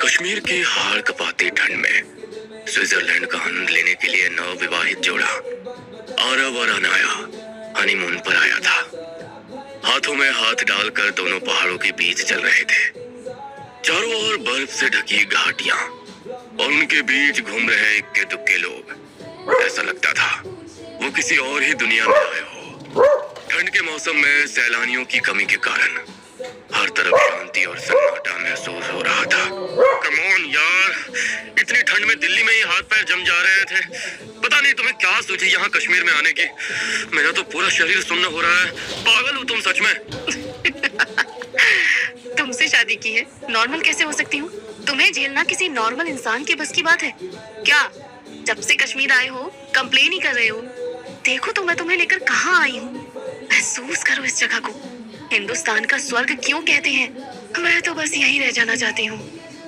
कश्मीर की हाड़ कपाती ठंड में स्विट्जरलैंड का आनंद लेने के लिए नवविवाहित जोड़ा आरव और अनाया हनीमून पर आया था। हाथों में हाथ डालकर दोनों पहाड़ों के बीच चल रहे थे। चारों ओर बर्फ से ढकी घाटियां और उनके बीच घूम रहे इक्के दुक्के लोग। ऐसा लगता था वो किसी और ही दुनिया में आए हो। ठंड के मौसम में सैलानियों की कमी के कारण हर तरफ शांति और सन्नाटा महसूस हो रहा था। कम ऑन यार, इतनी ठंड में दिल्ली में ही हाथ पैर जम जा रहे थे। पता नहीं तुम्हें क्या सूझी यहाँ कश्मीर में आने की। मेरा तो पूरा शरीर सुन्न हो रहा है। पागल हो तुम सच में। तुमसे शादी की है, नॉर्मल कैसे हो सकती हूँ? तुम्हें झेलना किसी नॉर्मल इंसान के बस की बात है क्या? जब से कश्मीर आए हो कंप्लेन ही कर रहे हो। देखो तो मैं तुम्हें लेकर कहाँ आई हूँ। महसूस करो इस जगह को। हिंदुस्तान का स्वर्ग क्यों कहते हैं? मैं तो बस यहीं रह जाना चाहती हूँ,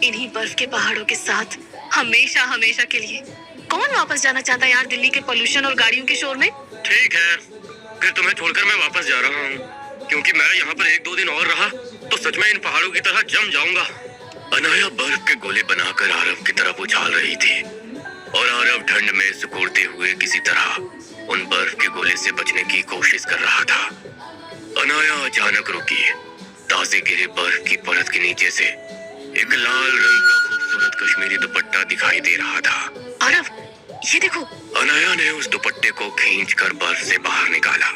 इन्हीं बर्फ के पहाड़ों के साथ, हमेशा हमेशा के लिए। कौन वापस जाना चाहता है यार दिल्ली के पोल्यूशन और गाड़ियों के शोर में? ठीक है, फिर तुम्हें छोड़कर मैं वापस जा रहा हूँ, क्योंकि मैं यहाँ पर 1-2 दिन और रहा तो सच में इन पहाड़ों की तरह जम जाऊंगा। अनाया बर्फ के गोले बनाकर आरव की तरफ उछाल रही थी और आरव ठंड में सिकुड़ते हुए किसी तरह उन बर्फ के गोले से बचने की कोशिश कर रहा था। अनाया अचानक रुकी। ताजे गिरे बर्फ की परत के नीचे से एक लाल रंग का खूबसूरत कश्मीरी दुपट्टा दिखाई दे रहा था। आरव, ये देखो। अनाया ने उस दुपट्टे को खींचकर बर्फ से बाहर निकाला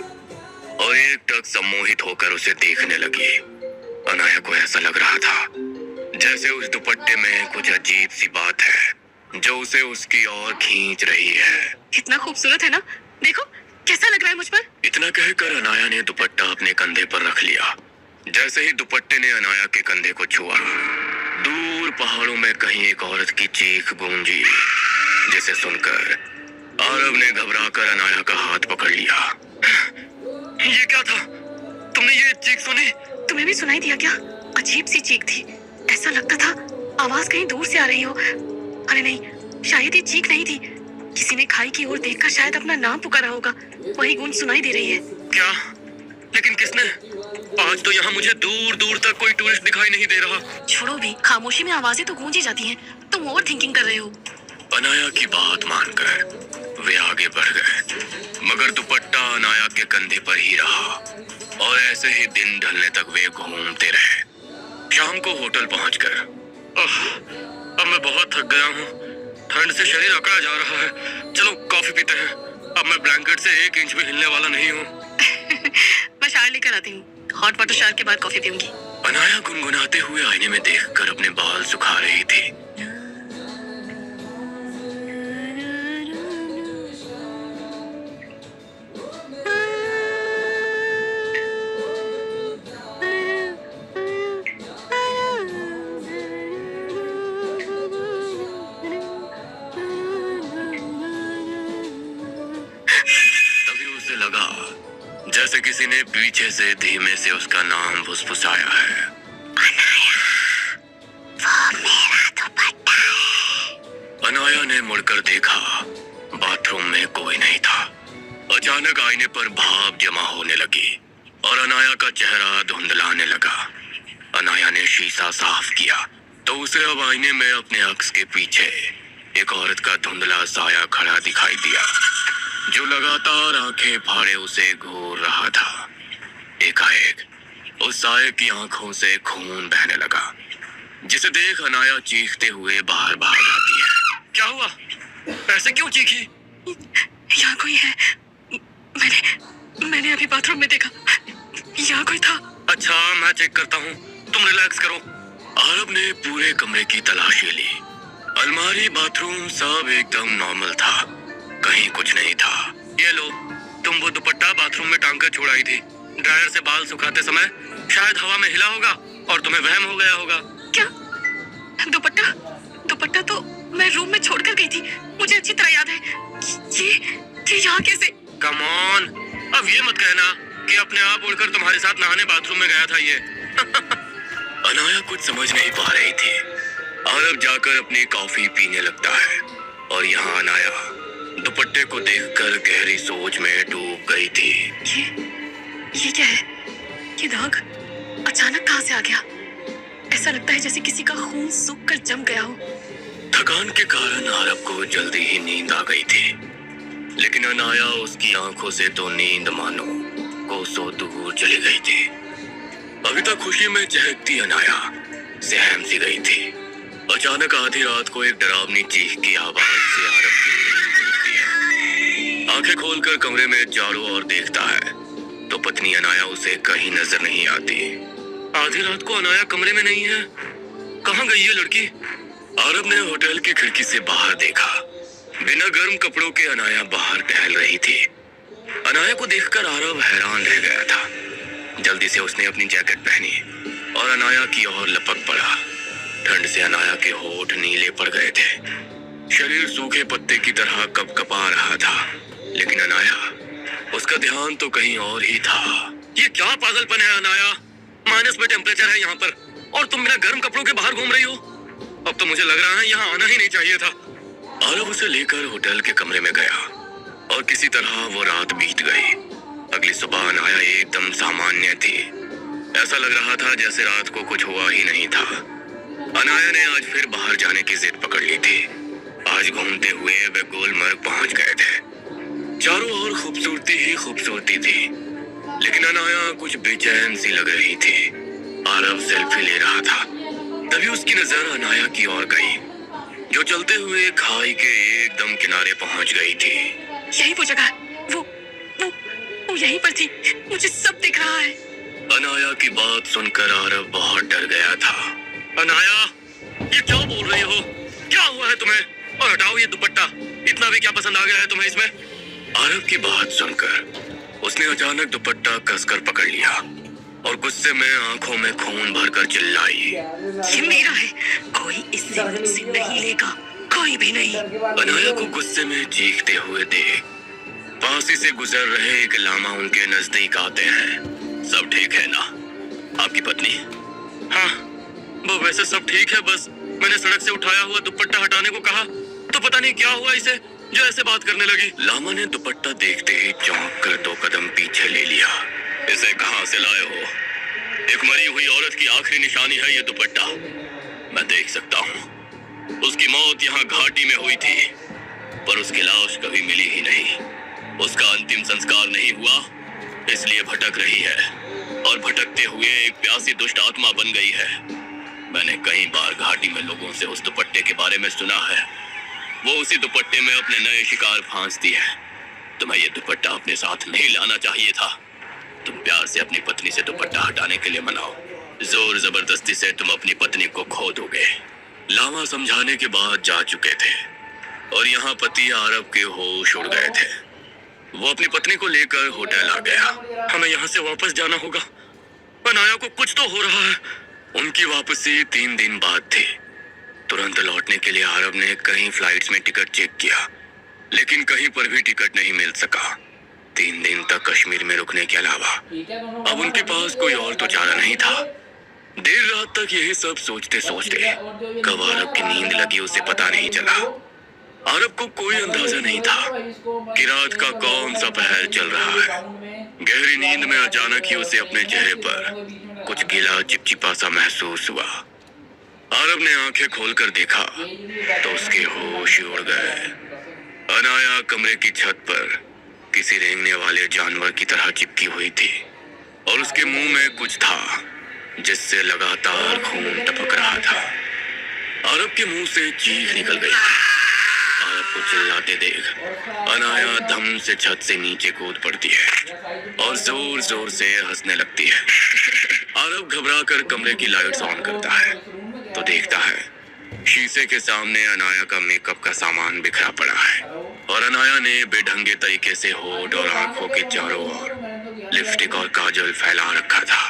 और एक टक सम्मोहित होकर उसे देखने लगी। अनाया को ऐसा लग रहा था जैसे उस दुपट्टे में कुछ अजीब सी बात है जो उसे उसकी ओर खींच रही है। कितना खूबसूरत है ना, देखो कैसा लग रहा है मुझ पर। इतना कहकर अनाया ने दुपट्टा अपने कंधे पर रख लिया। जैसे ही दुपट्टे ने अनाया के कंधे को छुआ, दूर पहाड़ों में कहीं एक औरत की चीख गूंजी, जिसे सुनकर आरव ने घबराकर अनाया का हाथ पकड़ लिया। ये क्या था? तुमने ये चीख सुनी? तुम्हें भी सुनाई दिया क्या? अजीब सी चीख थी। ऐसा लगता था आवाज कहीं दूर से आ रही हो। अरे नहीं, शायद ये चीख नहीं थी। किसी ने खाई की ओर देखकर शायद अपना नाम पुकारा होगा। वही गूंज सुनाई दे रही है। क्या? लेकिन किसने? आज तो यहाँ मुझे दूर दूर तक कोई टूरिस्ट दिखाई नहीं दे रहा। छोड़ो भी, खामोशी में आवाजें तो गूंजी जाती हैं। तुम ओवर थिंकिंग कर रहे हो। अनाया की बात मानकर वे आगे बढ़ गए, मगर दुपट्टा अनाया के कंधे पर ही रहा और ऐसे ही दिन ढलने तक वे घूमते रहे। शाम को होटल पहुंचकर अब मैं बहुत थक गया हूँ। ठंड से शरीर अकड़ा जा रहा है। चलो कॉफी पीते हैं। अब मैं ब्लैंकेट से 1 इंच भी हिलने वाला नहीं हूँ। मैं शार लेकर आती हूँ। हॉट वाटर शार के बाद कॉफी पीऊंगी। अनाया गुनगुनाते हुए आईने में देखकर अपने बाल सुखा रही थी। लगा जैसे किसी ने पीछे से धीमे से उसका नाम फुसफुसाया है। अनाया, वो मेरा दुपट्टा है। अनाया ने मुड़कर देखा। बाथरूम में कोई नहीं था। अचानक आईने पर भाप जमा होने लगी और अनाया का चेहरा धुंधलाने लगा। अनाया ने शीशा साफ किया तो उसे अब आईने में अपने अक्स के पीछे एक औरत का धुंधला साया खड़ा दिखाई दिया, जो लगातार आंखें फाड़े उसे घूर रहा था। एकाएक उस साये की आंखों से खून बहने लगा, जिसे देख अनाया चीखते हुए बाहर भाग आती है। क्या हुआ? ऐसे क्यों चीखी? यहाँ कोई है। मैंने अभी बाथरूम में देखा। यहाँ कोई था। अच्छा, मैं चेक करता हूँ, तुम रिलैक्स करो। आरव ने पूरे कमरे की तलाशी ली। अलमारी, बाथरूम सब एकदम नॉर्मल था, कहीं कुछ नहीं था। ये लो, तुम वो दुपट्टा बाथरूम में टांग कर छोड़ आई थी। ड्रायर से बाल सुखाते समय शायद हवा में हिला होगा और तुम्हें वहम हो गया होगा। क्या? दुपट्टा तो मैं रूम में छोड़कर गई थी। मुझे अच्छी तरह याद है। ये यहाँ कैसे? कम ऑन, अब ये मत कहना कि अपने आप उड़कर तुम्हारे साथ नहाने बाथरूम में गया था ये। अनाया कुछ समझ नहीं पा रही थी। आरव जाकर अपनी कॉफी पीने लगता है और यहाँ अनाया दुपट्टे को देखकर गहरी सोच में डूब गई थी। ये क्या है? ये दाग अचानक कहाँ से आ गया? ऐसा लगता है जैसे किसी का खून सूख कर जम गया हो। थकान के कारण आरब को जल्दी ही नींद आ गई थी, लेकिन अनाया उसकी आंखों से तो नींद मानो कोसों दूर चली गई थी। अभी तक खुशी में चहकती अनाया सहम सी गई थी। अचानक आधी रात को एक डरावनी चीख की आवाज से आरब की नींद टूटती है। आंखें खोलकर कमरे में चारों ओर देखता है तो पत्नी अनाया उसे कहीं नजर नहीं आती। आधी रात को अनाया कमरे में नहीं है, कहाँ गई है लड़की? आरब ने होटल की खिड़की से बाहर देखा। बिना गर्म कपड़ों के अनाया बाहर टहल रही थी। अनाया को देखकर आरब हैरान रह गया था। जल्दी से उसने अपनी जैकेट पहनी और अनाया की ओर लपक पड़ा। ठंड से अनाया के होठ नीले पड़ गए थे, शरीर सूखे पत्ते की तरह कपकपा रहा था। लेकिन अनाया, उसका ध्यान तो कहीं और ही था। ये क्या पागलपन है अनाया? माइनस में टेम्परेचर है यहाँ पर और तुम बिना गर्म कपड़ों के बाहर घूम रही हो। अब तो मुझे लग रहा है यहाँ आना ही नहीं चाहिए था। आरब उसे लेकर होटल के कमरे में गया और किसी तरह वो रात बीत गई। अगली सुबह अनाया एकदम सामान्य थी। ऐसा लग रहा था जैसे रात को कुछ हुआ ही नहीं था। अनाया ने आज फिर बाहर जाने की जिद पकड़ ली थी। आज घूमते हुए वे गुलमर्ग पहुंच गए थे। चारों ओर खूबसूरती ही खूबसूरती थी, लेकिन अनाया कुछ बेचैन सी लग रही थी। आरब सेल्फी ले रहा था, तभी उसकी नजर अनाया की ओर गई, जो चलते हुए खाई के एकदम किनारे पहुंच गई थी। यही वो जगह, वो यहीं पर थी। मुझे सब दिख रहा है। अनाया की बात सुनकर आरब बहुत डर गया था। अनाया, ये क्या बोल रही हो? क्या हुआ है तुम्हें? और हटाओ ये दुपट्टा, इतना भी क्या पसंद आ गया है तुम्हें इसमें? आरब की बात सुनकर उसने अचानक दुपट्टा कसकर पकड़ लिया और गुस्से में आंखों में खून भरकर चिल्लाई, ये मेरा है, कोई इसे मुझसे नहीं लेगा, कोई भी नहीं। अनाया को गुस्से में चीखते हुए देख पास ही से गुजर रहे एक लामा उनके नजदीक आते हैं। सब ठीक है ना आपकी पत्नी? हाँ, वो वैसे सब ठीक है, बस मैंने सड़क से उठाया हुआ दुपट्टा हटाने को कहा तो पता नहीं क्या हुआ इसे, जो ऐसे बात करने लगी। लामा ने दुपट्टा देखते ही चौंक कर 2 कदम पीछे ले लिया। इसे कहाँ से लाए हो? एक मरी हुई औरत की आखिरी निशानी है ये दुपट्टा। मैं देख सकता हूँ उसकी मौत यहाँ घाटी में हुई थी, पर उसकी लाश कभी मिली ही नहीं। उसका अंतिम संस्कार नहीं हुआ, इसलिए भटक रही है और भटकते हुए एक प्यासी दुष्ट आत्मा बन गई है। मैंने कई बार घाटी में लोगों से उस दुपट्टे के बारे में सुना है। वो उसी दुपट्टे में अपने नए शिकार फांसती है। तुम्हें ये दुपट्टा अपने साथ नहीं लाना चाहिए था। तुम प्यार से अपनी पत्नी से दुपट्टा हटाने के लिए मनाओ, जोर जबरदस्ती से तुम अपनी पत्नी को खो दोगे। लामा समझाने के बाद जा चुके थे और यहाँ पति आरब के होश उड़ गए थे। वो अपनी पत्नी को लेकर होटल आ गया। हमें यहाँ से वापस जाना होगा, अनाया को कुछ तो हो रहा है। उनकी वापसी 3 दिन बाद थी। तुरंत लौटने के लिए आरब ने कई फ्लाइट्स में टिकट चेक किया, लेकिन कहीं पर भी टिकट नहीं मिल सका। 3 दिन तक कश्मीर में रुकने के अलावा अब उनके पास कोई और तो चारा नहीं था। देर रात तक यही सब सोचते सोचते कब आरब की नींद लगी उसे पता नहीं चला। आरब को कोई अंदाजा नहीं था कि रात का कौन सा पहर चल रहा है। गहरी नींद में अचानक ही उसे अपने चेहरे पर कुछ गीला चिपचिपा सा महसूस हुआ। आरब ने आंखें खोलकर देखा तो उसके होश उड़ गए। अनाया कमरे की छत पर किसी रेंगने वाले जानवर की तरह चिपकी हुई थी और उसके मुंह में कुछ था जिससे लगातार खून टपक रहा था। आरब के मुंह से चीख निकल गई। आरब को चिल्लाते देख अनाया धम से छत से नीचे कूद पड़ती है और जोर जोर से हंसने लगती है। आरब घबराकर कमरे की लाइट्स ऑन करता है तो देखता है शीशे के सामने अनाया का मेकअप का सामान बिखरा पड़ा है और अनाया ने बेढंगे तरीके से होठ और आंखों के चारों ओर लिपस्टिक और काजल फैला रखा था।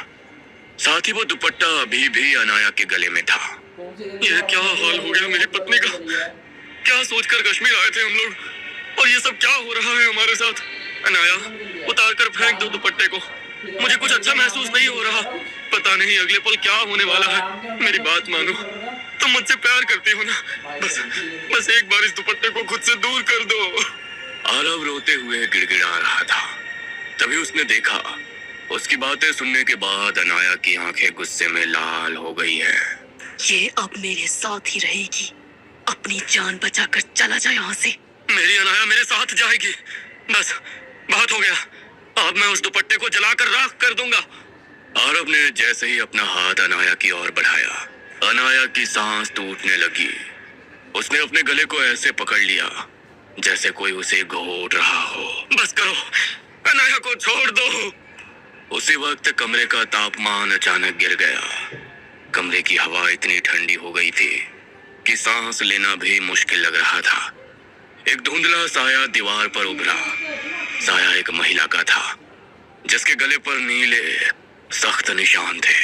साथ ही वो दुपट्टा अभी भी अनाया के गले में था। यह क्या हाल हो गया मेरी पत्नी का? क्या सोचकर कश्मीर आए थे हम लोग और ये सब क्या हो रहा है हमारे साथ? अनाया, उतार कर फेंक दो दुपट्टे को। मुझे कुछ अच्छा महसूस नहीं हो रहा। पता नहीं अगले पल क्या होने वाला है। मेरी बात मानो, तुम मुझसे प्यार करती हो ना? बस एक बार इस दुपट्टे को खुद से दूर कर दो। आरब रोते हुए गिड़गिड़ा रहा था। तभी उसने देखा उसकी बातें सुनने के बाद अनाया की आंखें गुस्से में लाल हो गई हैं। ये अब मेरे साथ ही रहेगी। अपनी जान बचाकर चला जा यहाँ से। मेरी अनाया मेरे साथ जाएगी। बस बहुत हो गया। अब मैं उस दुपट्टे को जलाकर राख कर दूंगा। आरब ने जैसे ही अपना हाथ अनाया की ओर बढ़ाया, अनाया की सांस टूटने लगी। उसने अपने गले को ऐसे पकड़ लिया जैसे कोई उसे घोट रहा हो। बस करो, अनाया को छोड़ दो। उसी वक्त कमरे का तापमान अचानक गिर गया। कमरे की हवा इतनी ठंडी हो गई थी कि सांस लेना भी मुश्किल लग रहा था। एक धुंधला साया दीवार पर उभरा। साया एक महिला का था जिसके गले पर नीले सख्त निशान थे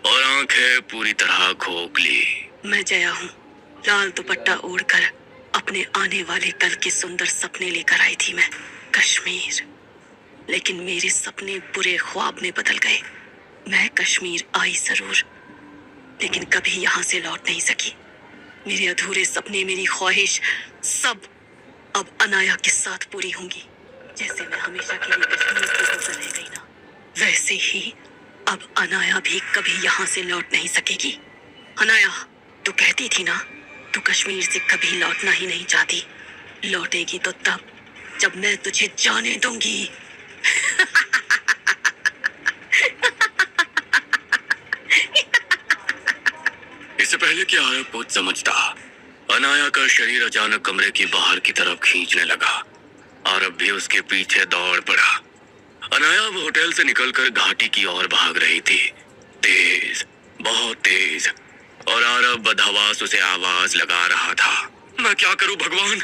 और आंखें पूरी तरह खोखली। मैं जया हूँ। लाल दुपट्टा ओढ़कर अपने आने वाले कल के सुंदर सपने लेकर आई थी मैं, कश्मीर। लेकिन मेरे सपने बुरे ख्वाब में बदल गए। मैं कश्मीर आई जरूर, लेकिन कभी यहाँ से लौट नहीं सकी। मेरे अधूरे सपने, मेरी ख्वाहिश सब अब अनाया के साथ पूरी होंगी। जैसे मैं हमेशा के लिए कश्मीर से होकर रह गई ना, वैसे ही अब अनाया भी कभी यहाँ से लौट नहीं सकेगी। अनाया, तू कहती थी ना तू कश्मीर से कभी लौटना ही नहीं चाहती। लौटेगी तो तब जब मैं तुझे जाने दूंगी। इससे पहले कि आरब कुछ समझता, अनाया का शरीर अचानक कमरे की बाहर की तरफ खींचने लगा। आरब भी उसके पीछे दौड़ पड़ा। अनाया अब होटल से निकलकर घाटी की ओर भाग रही थी, तेज, बहुत तेज। और आरब बदहवास उसे आवाज लगा रहा था। मैं क्या करूं भगवान?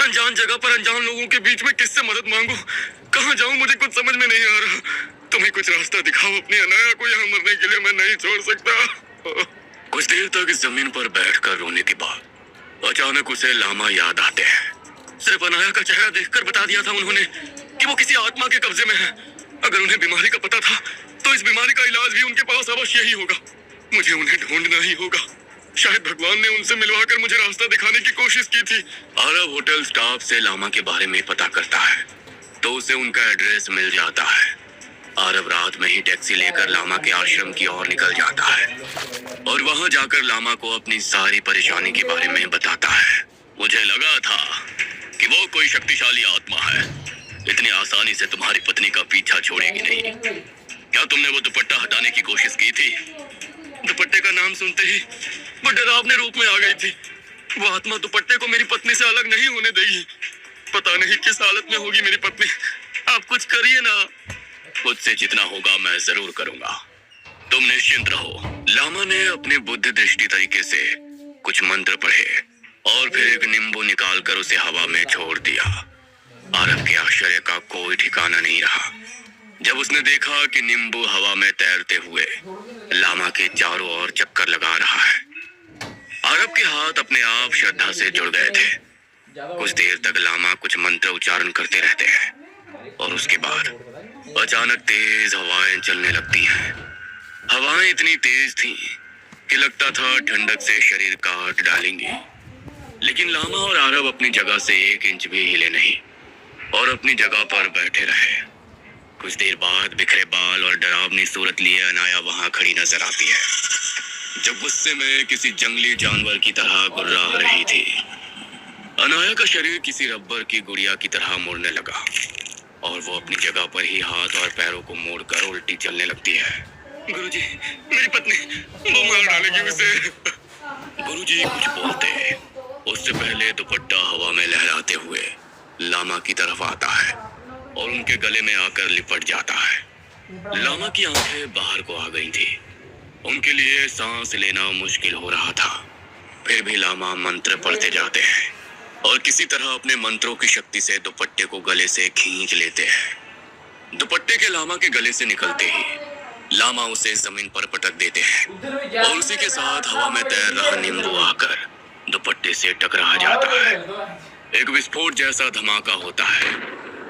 अनजान जगह पर अनजान लोगों के बीच में किससे मदद मांगू? कहाँ जाऊं? मुझे कुछ समझ में नहीं आ रहा। तुम्हें कुछ रास्ता दिखाओ। अपनी अनाया को यहाँ मरने के लिए मैं नहीं छोड़ सकता। कुछ देर तक इस जमीन पर बैठकर रोने के बाद अचानक उसे लामा याद आते हैं। सिर्फ अनाया का चेहरा देखकर बता दिया था उन्होंने कि वो किसी आत्मा के कब्जे में है। अगर उन्हें बीमारी का पता था तो इस बीमारी का इलाज भी उनके पास अवश्य ही होगा। मुझे उन्हें ढूंढना ही होगा। शायद भगवान ने उनसे मिलवाकर मुझे रास्ता दिखाने की कोशिश की थी। आरब होटल स्टाफ से लामा के बारे में पता करता है तो उसे उनका एड्रेस मिल जाता है। आरब रात में ही टैक्सी लेकर लामा के आश्रम की ओर निकल जाता है और वहां जाकर लामा को अपनी सारी परेशानी के बारे में बताता है। मुझे लगा था कि वो कोई शक्तिशाली आत्मा है, इतनी आसानी से तुम्हारी पत्नी का पीछा छोड़ेगी नहीं। क्या तुमने वो दुपट्टा हटाने की कोशिश की थी? दुपट्टे का नाम सुनते ही वो डरावने रूप में आ गई थी। वो आत्मा दुपट्टे को मेरी पत्नी से अलग नहीं होने देगी। पता नहीं किस हालत में होगी मेरी पत्नी। आप कुछ करिए ना। मुझसे जितना होगा मैं जरूर करूंगा, तुम निश्चिंत रहो। लामा ने अपने बुद्धि दृष्टि तरीके से कुछ मंत्र पढ़े और फिर एक नींबू निकाल कर उसे हवा में छोड़ दिया। आरब के आश्चर्य का कोई ठिकाना नहीं रहा जब उसने देखा कि नींबू हवा में तैरते हुए लामा के चारों ओर चक्कर लगा रहा है। आरब के हाथ अपने आप श्रद्धा से जुड़ गए थे। कुछ देर तक लामा कुछ मंत्र उच्चारण करते रहते हैं और उसके बाद अचानक तेज हवाएं चलने लगती हैं। हवाएं इतनी तेज थीं कि लगता था ठंडक से शरीर काट डालेंगी। लेकिन लामा और आरब अपनी जगह से 1 इंच भी हिले नहीं और अपनी जगह पर बैठे रहे। कुछ देर बाद बिखरे बाल और डरावनी सूरत लिए अनाया वहां खड़ी नजर आती है, जो गुस्से में किसी जंगली जानवर की तरह गुर्रा रही थी। अनाया का शरीर किसी रबर की गुड़िया की तरह मुड़ने लगा और वो अपनी जगह पर ही हाथ और पैरों को मोड़कर उल्टी चलने लगती है। गुरुजी, मेरी पत्नी, वो मार डालेगी उसे। गुरुजी कुछ बोलते उससे पहले दुपट्टा हवा में लहराते हुए लामा की तरफ आता है और उनके गले में आकर लिपट जाता है। लामा की आंखें बाहर को आ गई थी। उनके लिए सांस लेना मुश्किल हो रहा था। फिर भी लामा मंत्र पढ़ते जाते हैं और किसी तरह अपने मंत्रों की शक्ति से दुपट्टे को गले से खींच लेते हैं। दुपट्टे के लामा के गले से निकलते ही लामा उसे जमीन पर पटक देते हैं और उसी के साथ हवा में तैर रहा नींबू आकर दुपट्टे से टकरा जाता है। एक विस्फोट जैसा धमाका होता है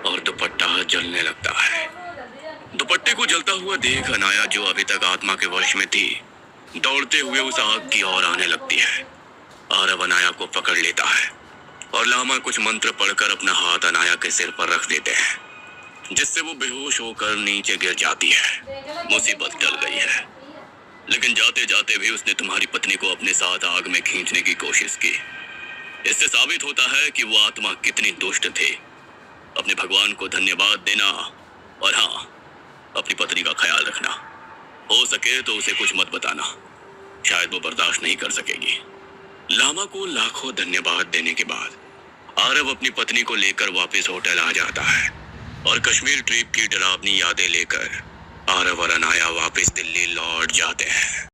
और दुपट्टा जलने लगता है। दुपट्टे को जलता हुआ देख अनाया, जो अभी तक आत्मा के वश में थी, दौड़ते हुए उस आग की ओर आने लगती है। आरब अनाया को पकड़ लेता है और लामा कुछ मंत्र पढ़कर अपना हाथ अनाया के सिर पर रख देते हैं, जिससे वो बेहोश होकर नीचे गिर जाती है। मुसीबत टल गई है। लेकिन जाते जाते भी उसने तुम्हारी पत्नी को अपने साथ आग में खींचने की कोशिश की। इससे साबित होता है कि वो आत्मा कितनी दुष्ट थी। अपने भगवान को धन्यवाद देना और हाँ, अपनी पत्नी का ख्याल रखना। हो सके तो उसे कुछ मत बताना, शायद वो बर्दाश्त नहीं कर सकेगी। लामा को लाखों धन्यवाद देने के बाद आरव अपनी पत्नी को लेकर वापस होटल आ जाता है और कश्मीर ट्रिप की डरावनी यादें लेकर आरव और अनाया वापस दिल्ली लौट जाते हैं।